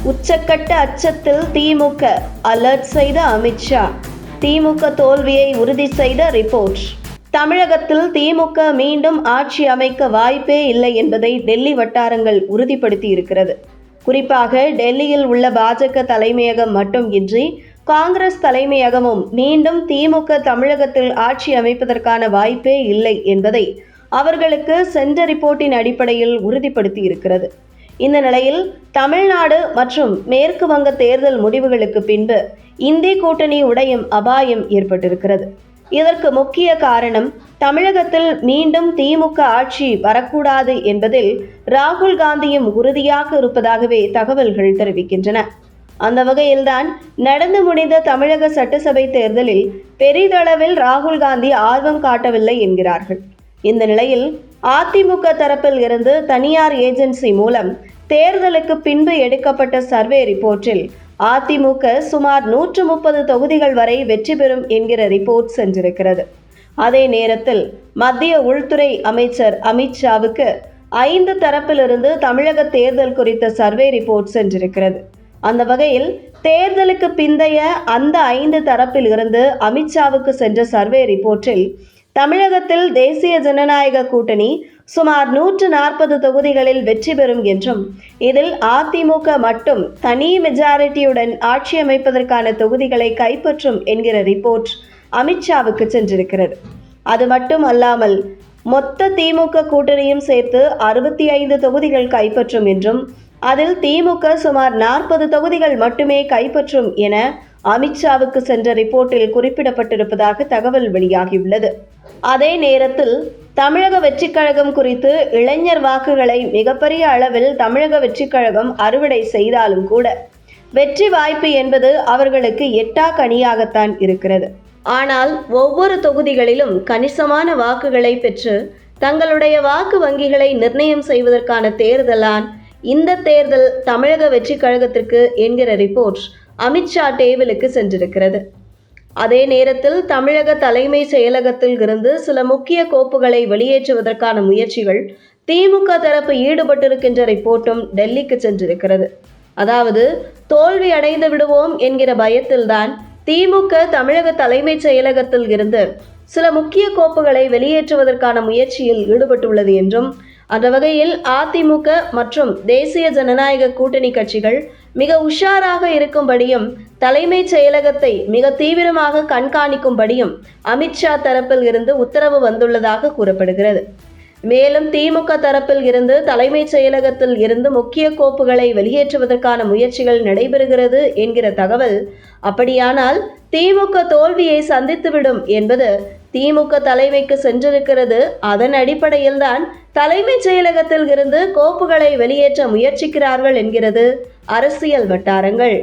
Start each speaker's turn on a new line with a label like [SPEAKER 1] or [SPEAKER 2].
[SPEAKER 1] உச்சக்கட்ட அச்சத்தில் திமுக அலர்ட் செய்த அமித்ஷா. திமுக தோல்வியை உறுதி செய்த ரிப்போர்ட். தமிழகத்தில் திமுக மீண்டும் ஆட்சி அமைக்க வாய்ப்பே இல்லை என்பதை டெல்லி வட்டாரங்கள் உறுதிப்படுத்தி இருக்கிறது. குறிப்பாக டெல்லியில் உள்ள பாஜக தலைமையகம் மட்டும் இன்றி காங்கிரஸ் தலைமையகமும் மீண்டும் திமுக தமிழகத்தில் ஆட்சி அமைப்பதற்கான வாய்ப்பே இல்லை என்பதை அவர்களுக்கு சென்ற ரிப்போர்ட்டின் அடிப்படையில் உறுதிப்படுத்தி இருக்கிறது. இந்த நிலையில் தமிழ்நாடு மற்றும் மேற்கு வங்க தேர்தல் முடிவுகளுக்கு பின்பு இந்திய கூட்டணி உடையும் அபாயம் ஏற்பட்டிருக்கிறது. இதற்கு முக்கிய காரணம் தமிழகத்தில் மீண்டும் திமுக ஆட்சி வரக்கூடாது என்பதில் ராகுல் காந்தியும் உறுதியாக இருப்பதாகவே தகவல்கள் தெரிவிக்கின்றன. அந்த வகையில்தான் நடந்து முடிந்த தமிழக சட்டசபை தேர்தலில் பெரிதளவில் ராகுல் காந்தி ஆர்வம் காட்டவில்லை என்கிறார்கள். இந்த நிலையில் அதிமுக தரப்பில் இருந்து தனியார் ஏஜென்சி மூலம் தேர்தலுக்கு பின்பு எடுக்கப்பட்ட சர்வே ரிப்போர்ட்டில் அதிமுக சுமார் 130 தொகுதிகள் வரை வெற்றி பெறும் என்கிற ரிப்போர்ட் சென்றிருக்கிறது. அதே நேரத்தில் மத்திய உள்துறை அமைச்சர் அமித்ஷாவுக்கு 5 தரப்பிலிருந்து தமிழக தேர்தல் குறித்த சர்வே ரிப்போர்ட் சென்றிருக்கிறது. அந்த வகையில் தேர்தலுக்கு பிந்தைய அந்த 5 தரப்பில் இருந்து அமித்ஷாவுக்கு சென்ற சர்வே ரிப்போர்ட்டில் தமிழகத்தில் தேசிய ஜனநாயக கூட்டணி சுமார் 140 தொகுதிகளில் வெற்றி பெறும் என்றும் இதில் அதிமுக மட்டும் தனி மெஜாரிட்டியுடன் ஆட்சி அமைப்பதற்கான தொகுதிகளை கைப்பற்றும் என்கிற ரிப்போர்ட் அமித்ஷாவுக்கு சென்றிருக்கிறது. அது மட்டும் அல்லாமல் மொத்த திமுக கூட்டணியும் சேர்த்து 65 தொகுதிகள் கைப்பற்றும் என்றும் அதில் திமுக சுமார் 40 தொகுதிகள் மட்டுமே கைப்பற்றும் என அமித்ஷாவுக்கு சென்ற ரிப்போர்ட்டில் குறிப்பிடப்பட்டிருப்பதாக தகவல் வெளியாகியுள்ளது. அதே நேரத்தில் தமிழக வெற்றிக் கழகம் குறித்து இளைஞர் வாக்குகளை மிகப்பெரிய அளவில் தமிழக வெற்றிக் கழகம் அறுவடை செய்தாலும் கூட வெற்றி வாய்ப்பு என்பது அவர்களுக்கு எட்டா கனியாகத்தான் இருக்கிறது. ஆனால் ஒவ்வொரு தொகுதிகளிலும் கணிசமான வாக்குகளை பெற்று தங்களுடைய வாக்கு வங்கிகளை நிர்ணயம் செய்வதற்கான தேர்தலான் இந்த தேர்தல் தமிழக வெற்றிக் கழகத்திற்கு என்கிற ரிப்போர்ட் அமித்ஷா டேபிளுக்கு சென்றிருக்கிறது. அதே நேரத்தில் தமிழக தலைமை செயலகத்தில் இருந்து சில முக்கிய கோப்புகளை வெளியேற்றுவதற்கான முயற்சிகள் திமுக தரப்பு ஈடுபட்டிருக்கின்ற ரிப்போர்ட்டும் டெல்லிக்கு சென்றிருக்கிறது. அதாவது தோல்வி அடைந்து விடுவோம் என்கிற பயத்தில்தான் திமுக தமிழக தலைமை செயலகத்தில் இருந்து சில முக்கிய கோப்புகளை வெளியேற்றுவதற்கான முயற்சியில் ஈடுபட்டுள்ளது என்றும் அந்த வகையில் அதிமுக மற்றும் தேசிய ஜனநாயக கூட்டணி கட்சிகள் மிக உஷாராக இருக்கும்படியும் தலைமைச் செயலகத்தை மிக தீவிரமாக கண்காணிக்கும்படியும் அமித்ஷா தரப்பில் இருந்து உத்தரவு வந்துள்ளதாக கூறப்படுகிறது. மேலும் திமுக தரப்பில் இருந்து தலைமைச் செயலகத்தில் இருந்து முக்கிய கோப்புகளை வெளியேற்றுவதற்கான முயற்சிகள் நடைபெறுகிறது என்கிற தகவல். அப்படியானால் திமுக தோல்வியை சந்தித்துவிடும் என்பது திமுக தலைமைக்கு சென்றிருக்கிறது. அதன் அடிப்படையில்தான் தலைமைச் செயலகத்தில் இருந்து கோப்புகளை வெளியேற்ற முயற்சிக்கிறார்கள் என்கிறது அரசியல் வட்டாரங்கள்.